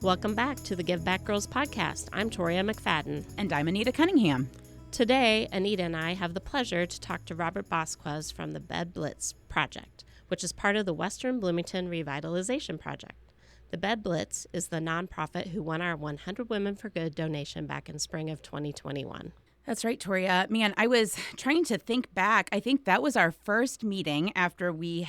Welcome back to the Give Back Girls podcast. I'm Toria McFadden. And I'm Anita Cunningham. Today, Anita and I have the pleasure to talk to Robert Vasquez from the Bed Blitz project, which is part of the Western Bloomington Revitalization Project. The Bed Blitz is the nonprofit who won our 100 Women for Good donation back in spring of 2021. That's right, Toria. Man, I was trying to think back. I think that was our first meeting after we'd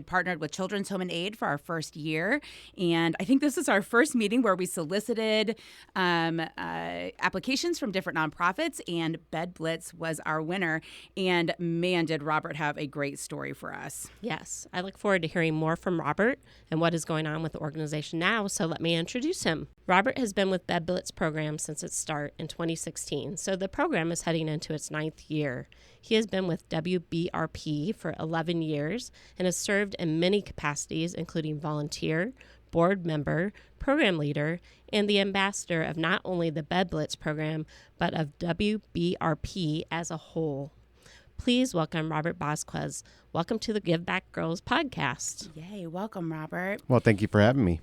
partnered with Children's Home and Aid for our first year. And I think this is our first meeting where we solicited applications from different nonprofits, and Bed Blitz was our winner. And man, did Robert have a great story for us. Yes, I look forward to hearing more from Robert and what is going on with the organization now, so let me introduce him. Robert has been with Bed Blitz program since its start in 2016, so the program is heading into its 9th year. He has been with WBRP for 11 years and has served in many capacities, including volunteer, board member, program leader, and the ambassador of not only the Bed Blitz program, but of WBRP as a whole. Please welcome Robert Vasquez. Welcome to the Give Back Girls podcast. Yay, welcome, Robert. Well, thank you for having me.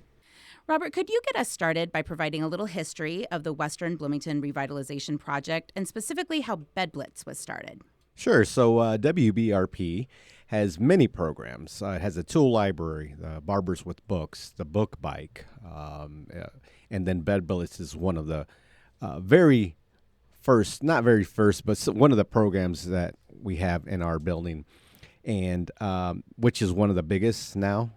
Robert, could you get us started by providing a little history of the Western Bloomington Revitalization Project and specifically how Bed Blitz was started? Sure. So WBRP has many programs. It has a tool library, Barbers with Books, the book bike, and then Bed Blitz is one of the very first, not very first, but one of the programs that we have in our building, and which is one of the biggest now,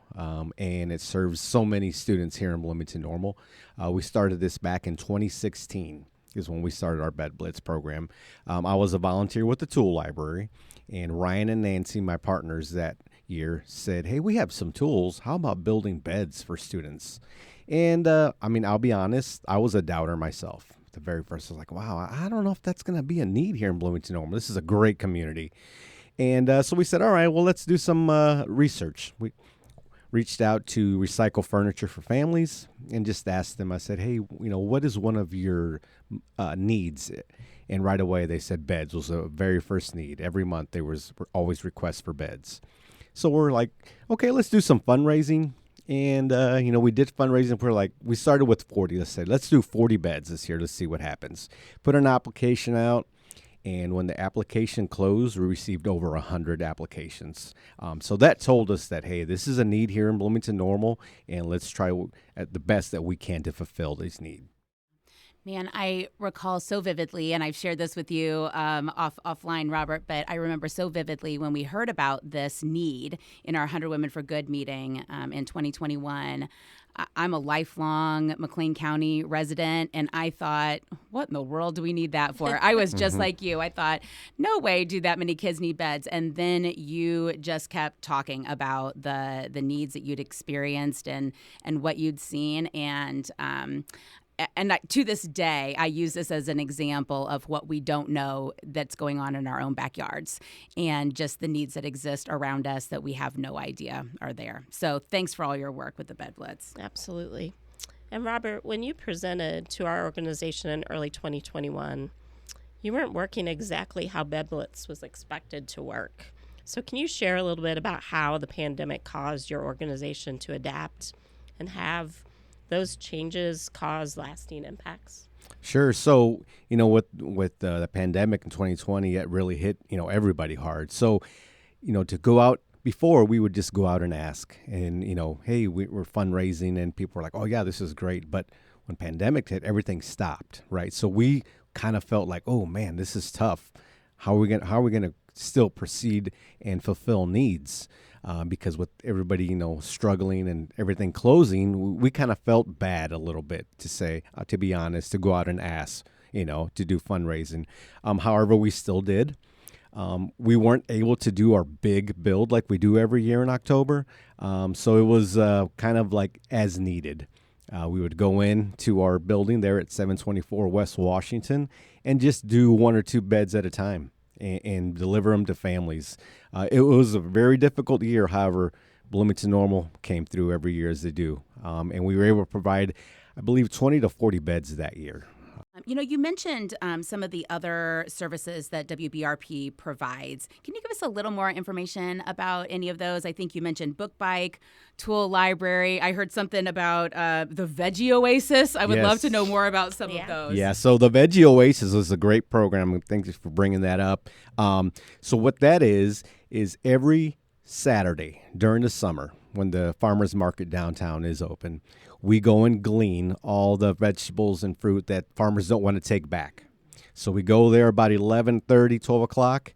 and it serves so many students here in Bloomington Normal. We started this back in 2016 is when we started our Bed Blitz program. I was a volunteer with the tool library, and Ryan and Nancy, my partners that year, said, hey, we have some tools. How about building beds for students? And I'll be honest, I was a doubter myself. The very first, I was like, wow, I don't know if that's going to be a need here in Bloomington Normal. This is a great community. And so we said, all right, well, let's do some research. We reached out to Recycle Furniture for Families and just asked them, I said, hey, what is one of your needs? And right away they said beds was the very first need. Every month there were always requests for beds. So we're like, okay, let's do some fundraising. And, we did fundraising. We started with 40. Let's do 40 beds this year. Let's see what happens. Put an application out. And when the application closed, we received over 100 applications. So that told us that, hey, this is a need here in Bloomington Normal, and let's try at the best that we can to fulfill this need. Man, I recall so vividly, and I've shared this with you offline, Robert, but I remember so vividly when we heard about this need in our 100 Women for Good meeting in 2021. I'm a lifelong McLean County resident, and I thought, what in the world do we need that for? I was just like you. I thought, no way do that many kids need beds. And then you just kept talking about the needs that you'd experienced and what you'd seen. And to this day, I use this as an example of what we don't know that's going on in our own backyards and just the needs that exist around us that we have no idea are there. So thanks for all your work with the Bed Blitz. Absolutely. And Robert, when you presented to our organization in early 2021, you weren't working exactly how Bed Blitz was expected to work. So can you share a little bit about how the pandemic caused your organization to adapt and have those changes cause lasting impacts? Sure. So, with the pandemic in 2020, it really hit, everybody hard. So, to go out before, we would just go out and ask and, hey, we're fundraising, and people were like, oh, yeah, this is great. But when pandemic hit, everything stopped, right? So we kind of felt like, oh, man, this is tough. How are we going to still proceed and fulfill needs? Because with everybody, struggling and everything closing, we kind of felt bad a little bit to be honest, to go out and ask, to do fundraising. However, we still did. We weren't able to do our big build like we do every year in October. So it was kind of like as needed. We would go into our building there at 724 West Washington and just do 1 or 2 beds at a time and deliver them to families. It was a very difficult year. However, Bloomington Normal came through every year as they do. And we were able to provide, I believe, 20 to 40 beds that year. You mentioned some of the other services that WBRP provides. Can you give us a little more information about any of those? I think you mentioned Book Bike, Tool Library. I heard something about the Veggie Oasis. I would love to know more about some of those. Yeah, so the Veggie Oasis is a great program. Thank you for bringing that up. So what that is every Saturday during the summer when the farmers market downtown is open, we go and glean all the vegetables and fruit that farmers don't want to take back. So we go there about 11:30, 12 o'clock.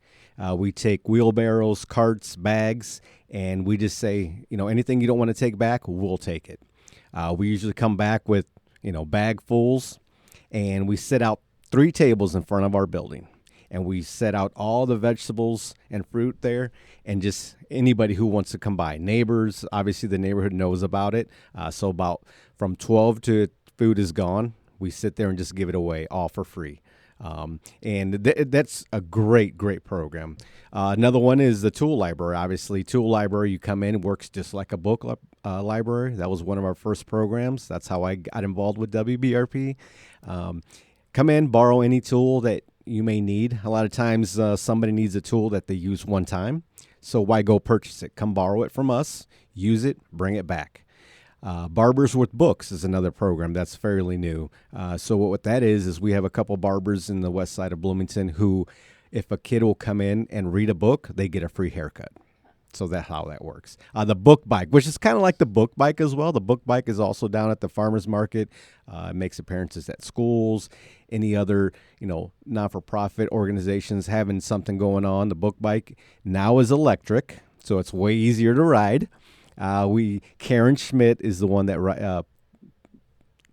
We take wheelbarrows, carts, bags, and we just say, anything you don't want to take back, we'll take it. We usually come back with, bagfuls, and we set out 3 tables in front of our building. And we set out all the vegetables and fruit there, and just anybody who wants to come by. Neighbors, obviously the neighborhood knows about it. So about from 12 to food is gone, we sit there and just give it away all for free. And that's a great program. Another one is the Tool Library. Obviously, Tool Library, you come in, it works just like a book library. That was one of our first programs. That's how I got involved with WBRP. Come in, borrow any tool that you may need. A lot of times somebody needs a tool that they use one time. So why go purchase it? Come borrow it from us, use it, bring it back. Barbers with Books is another program that's fairly new. So what that is we have a couple barbers in the west side of Bloomington who, if a kid will come in and read a book, they get a free haircut. So that's how that works. The Book Bike, which is kind of like the Book Bike as well. The Book Bike is also down at the farmers market. It makes appearances at schools, any other, not-for-profit organizations having something going on. The Book Bike now is electric, so it's way easier to ride. Karen Schmidt is the one that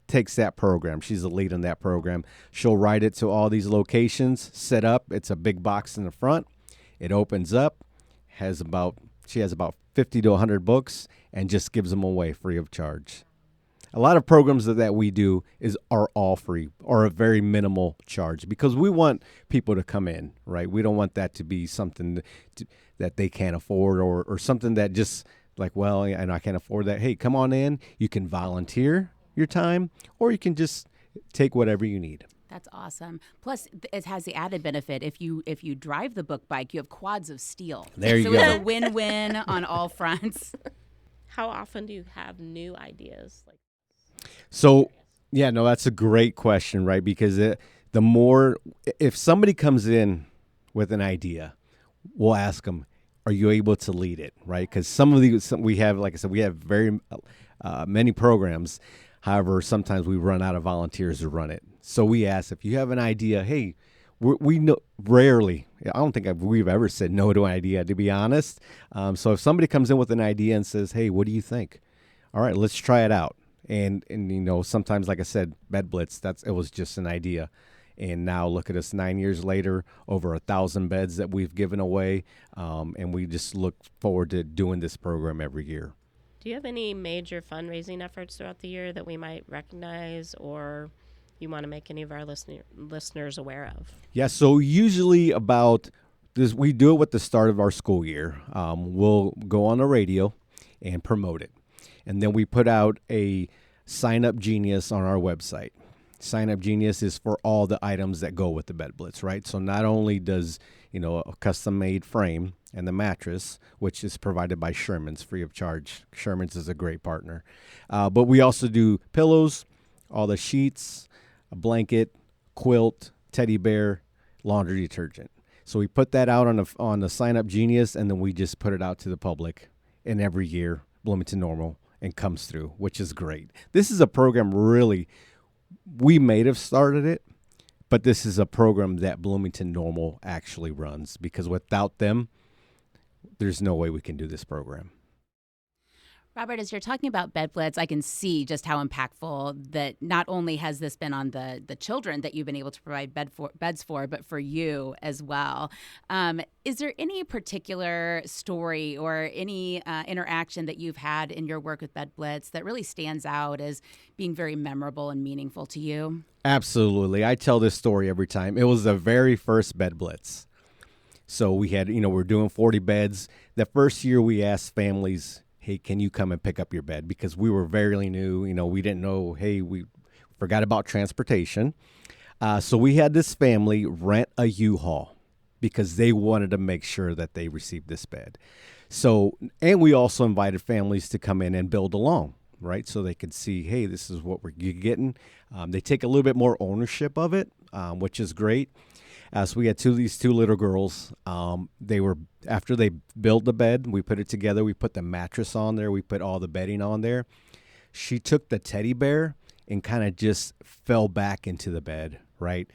takes that program. She's the lead in that program. She'll ride it to all these locations, set up. It's a big box in the front. It opens up, she has about 50 to 100 books, and just gives them away free of charge. A lot of programs that we do are all free or a very minimal charge because we want people to come in, right? We don't want that to be something that they can't afford or something that just like, well, and I can't afford that. Hey, come on in. You can volunteer your time or you can just take whatever you need. That's awesome. Plus, it has the added benefit. If you drive the Book Bike, you have quads of steel. There you go. So it's a win-win on all fronts. How often do you have new ideas? So, that's a great question, right? Because if somebody comes in with an idea, we'll ask them, are you able to lead it, right? Because we have, like I said, we have very many programs. However, sometimes we run out of volunteers to run it. So we ask if you have an idea, hey, we know rarely, I don't think we've ever said no to an idea, to be honest. So if somebody comes in with an idea and says, hey, what do you think? All right, let's try it out. And sometimes, like I said, Bed Blitz, it was just an idea. And now look at us 9 years later, over 1,000 beds that we've given away. And we just look forward to doing this program every year. Do you have any major fundraising efforts throughout the year that we might recognize or you want to make any of our listeners aware of? Yeah, so usually about this, we do it with the start of our school year. We'll go on the radio and promote it. And then we put out a Sign Up Genius on our website. Sign Up Genius is for all the items that go with the Bed Blitz, right? So not only does, a custom-made frame and the mattress, which is provided by Sherman's free of charge. Sherman's is a great partner. But we also do pillows, all the sheets, a blanket, quilt, teddy bear, laundry detergent. So we put that out on the Sign Up Genius, and then we just put it out to the public. And every year, Bloomington Normal and comes through, which is great. This is a program really, we may have started it, but this is a program that Bloomington Normal actually runs because without them, there's no way we can do this program. Robert, as you're talking about Bed Blitz, I can see just how impactful that not only has this been on the children that you've been able to provide beds for, but for you as well. Is there any particular story or any interaction that you've had in your work with Bed Blitz that really stands out as being very memorable and meaningful to you? Absolutely. I tell this story every time. It was the very first Bed Blitz. So we had, we're doing 40 beds. The first year we asked families, hey, can you come and pick up your bed? Because we were very new. We didn't know, hey, we forgot about transportation. So we had this family rent a U-Haul because they wanted to make sure that they received this bed. So, and we also invited families to come in and build along, right? So they could see, hey, this is what you're getting. They take a little bit more ownership of it, which is great. So we had these two little girls. They were, after they built the bed, we put it together. We put the mattress on there. We put all the bedding on there. She took the teddy bear and kind of just fell back into the bed, right?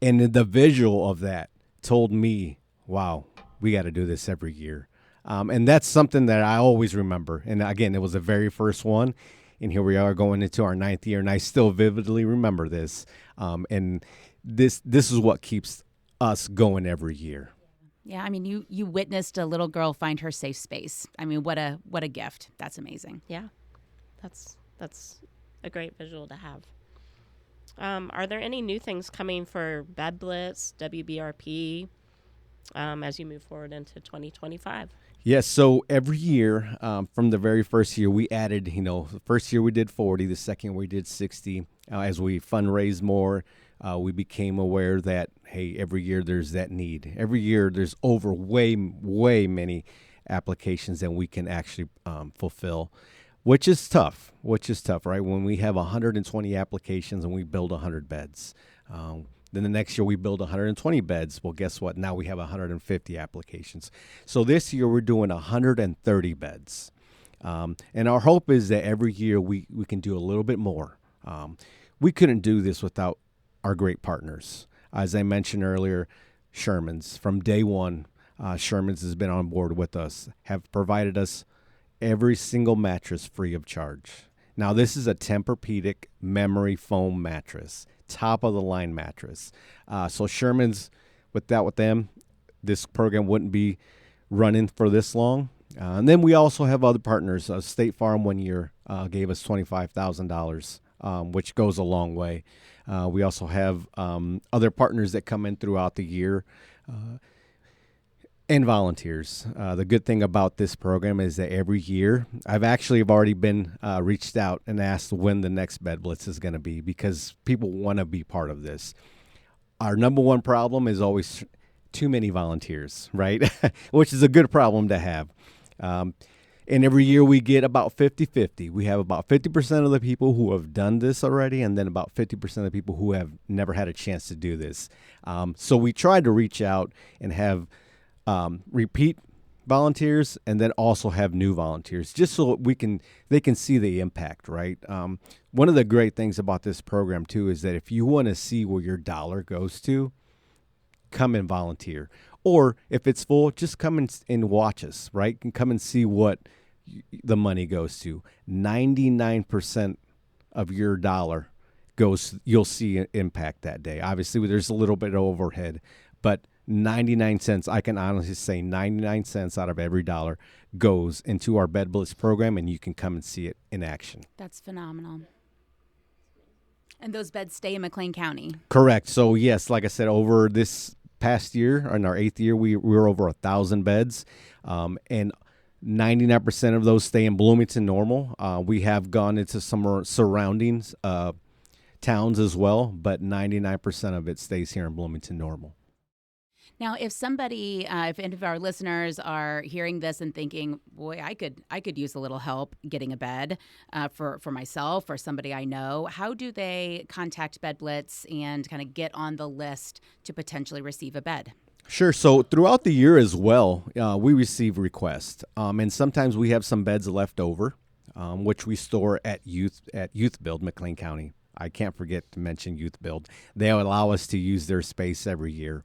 And the visual of that told me, wow, we got to do this every year. And that's something that I always remember. And again, it was the very first one. And here we are going into our 9th year, and I still vividly remember this. And this is what keeps us going every year. Yeah, I mean, you witnessed a little girl find her safe space. I mean, what a gift. That's amazing. Yeah, that's a great visual to have. Are there any new things coming for Bed Blitz, WBRP, as you move forward into 2025? Yes, so every year, from the very first year, we added, the first year we did 40, the second we did 60. As we fundraise more, we became aware that, hey, every year there's that need. Every year there's over way many applications than we can actually fulfill, which is tough, right? When we have 120 applications and we build 100 beds. Then the next year we build 120 beds. Well, guess what? Now we have 150 applications. So this year we're doing 130 beds. And our hope is that every year we can do a little bit more. We couldn't do this without our great partners. As I mentioned earlier, Sherman's. From day one, Sherman's has been on board with us, have provided us every single mattress free of charge. Now, this is a Tempur-Pedic memory foam mattress, top of the line mattress. So Sherman's, with them, this program wouldn't be running for this long. And then we also have other partners. State Farm one year gave us $25,000, which goes a long way. We also have other partners that come in throughout the year. And volunteers. The good thing about this program is that every year, I've already been reached out and asked when the next Bed Blitz is going to be, because people want to be part of this. Our number one problem is always too many volunteers, right? Which is a good problem to have. And every year we get about 50-50. We have about 50% of the people who have done this already, and then about 50% of the people who have never had a chance to do this. So we try to reach out and have repeat volunteers, and then also have new volunteers, just so they can see the impact, right? One of the great things about this program too is that if you want to see where your dollar goes to, come and volunteer. Or if it's full, just come and watch us, right? And come and see what the money goes to. 99% of your dollar you'll see an impact that day. Obviously, there's a little bit of overhead, but 99 cents, I can honestly say 99 cents out of every dollar goes into our Bed Blitz program, and you can come and see it in action. That's phenomenal. And those beds stay in McLean County? Correct. So, yes, like I said, over this past year, in our 8th year, we were over 1,000 beds, and 99% of those stay in Bloomington Normal. We have gone into some surroundings towns as well, but 99% of it stays here in Bloomington Normal. Now, if somebody, if any of our listeners are hearing this and thinking, boy, I could use a little help getting a bed for myself or somebody I know, how do they contact Bed Blitz and kind of get on the list to potentially receive a bed? Sure. So throughout the year as well, we receive requests, and sometimes we have some beds left over, which we store at Youth Build, McLean County. I can't forget to mention Youth Build. They allow us to use their space every year.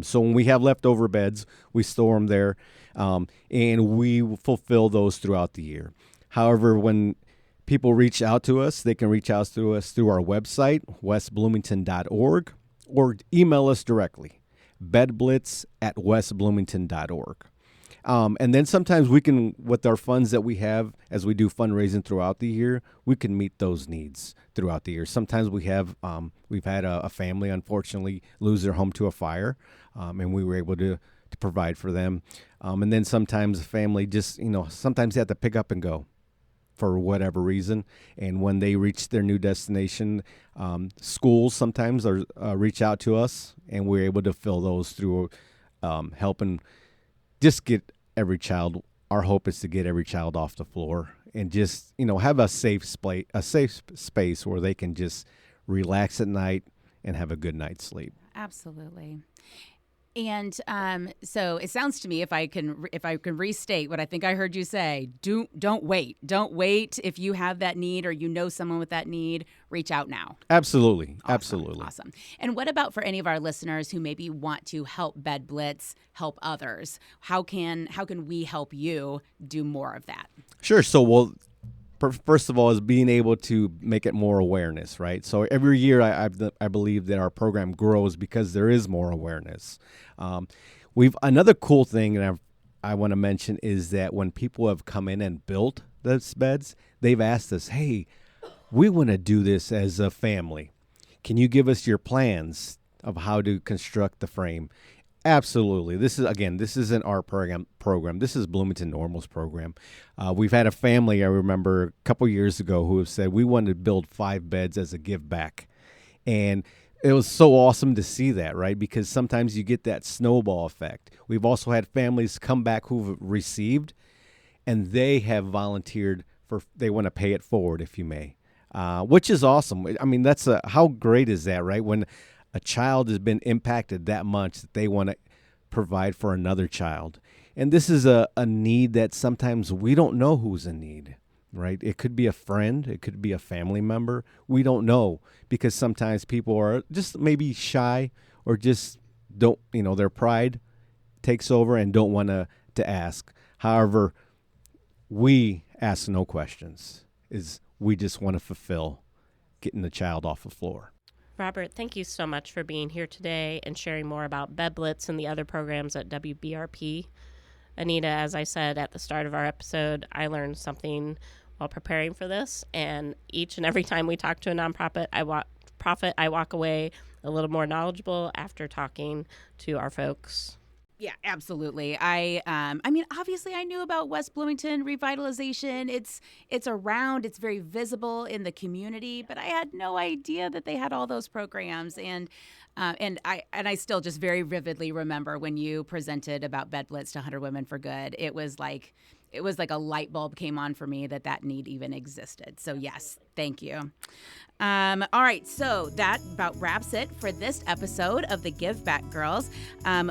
So when we have leftover beds, we store them there, and we fulfill those throughout the year. However, when people reach out to us, they can reach out to us through our website, westbloomington.org, or email us directly, bedblitz@westbloomington.org. And then sometimes we can, with our funds that we have as we do fundraising throughout the year, we can meet those needs throughout the year. Sometimes we've had a family, unfortunately, lose their home to a fire, and we were able to provide for them. And then sometimes a family just, sometimes they have to pick up and go. for whatever reason. And when they reach their new destination, schools sometimes reach out to us, and we're able to fill those through helping just get every child. Our hope is to get every child off the floor and just, have a safe space where they can just relax at night and have a good night's sleep. Absolutely. And so it sounds to me, if I can restate what I think I heard you say, don't wait. Don't wait. If you have that need or you know someone with that need, reach out now. Absolutely. Awesome. Absolutely. Awesome. And what about for any of our listeners who maybe want to help Bed Blitz help others? How can we help you do more of that? Sure. So, first of all, is being able to make it more awareness, right? So every year I believe that our program grows because there is more awareness. Another cool thing that I want to mention is that when people have come in and built those beds, they've asked us, hey, we want to do this as a family. Can you give us your plans of how to construct the frame? Absolutely. This isn't our program. This is Bloomington Normal's program. We've had a family, I remember, a couple years ago who have said we wanted to build 5 beds as a give back. And it was so awesome to see that, right? Because sometimes you get that snowball effect. We've also had families come back who've received, and they have volunteered they want to pay it forward, if you may, which is awesome. I mean, how great is that, right? When a child has been impacted that much that they want to provide for another child. And this is a need that sometimes we don't know who's in need, right? It could be a friend. It could be a family member. We don't know because sometimes people are just maybe shy or just don't, their pride takes over and don't want to ask. However, we ask no questions. We just want to fulfill getting the child off the floor. Robert, thank you so much for being here today and sharing more about Bed Blitz and the other programs at WBRP. Anita, as I said at the start of our episode, I learned something while preparing for this, and each and every time we talk to a nonprofit, I walk away a little more knowledgeable after talking to our folks. Yeah, absolutely. I mean, obviously I knew about West Bloomington revitalization. It's around, it's very visible in the community, but I had no idea that they had all those programs. And I still just very vividly remember when you presented about Bed Blitz to 100 Women for Good. It was like a light bulb came on for me that need even existed. So yes, thank you. All right, so that about wraps it for this episode of the Give Back Girls.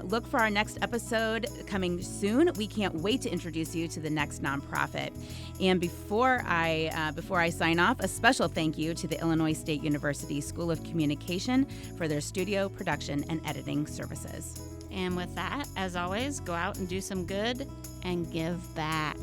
Look for our next episode coming soon. We can't wait to introduce you to the next nonprofit. And before I sign off, a special thank you to the Illinois State University School of Communication for their studio production and editing services. And with that, as always, go out and do some good and give back.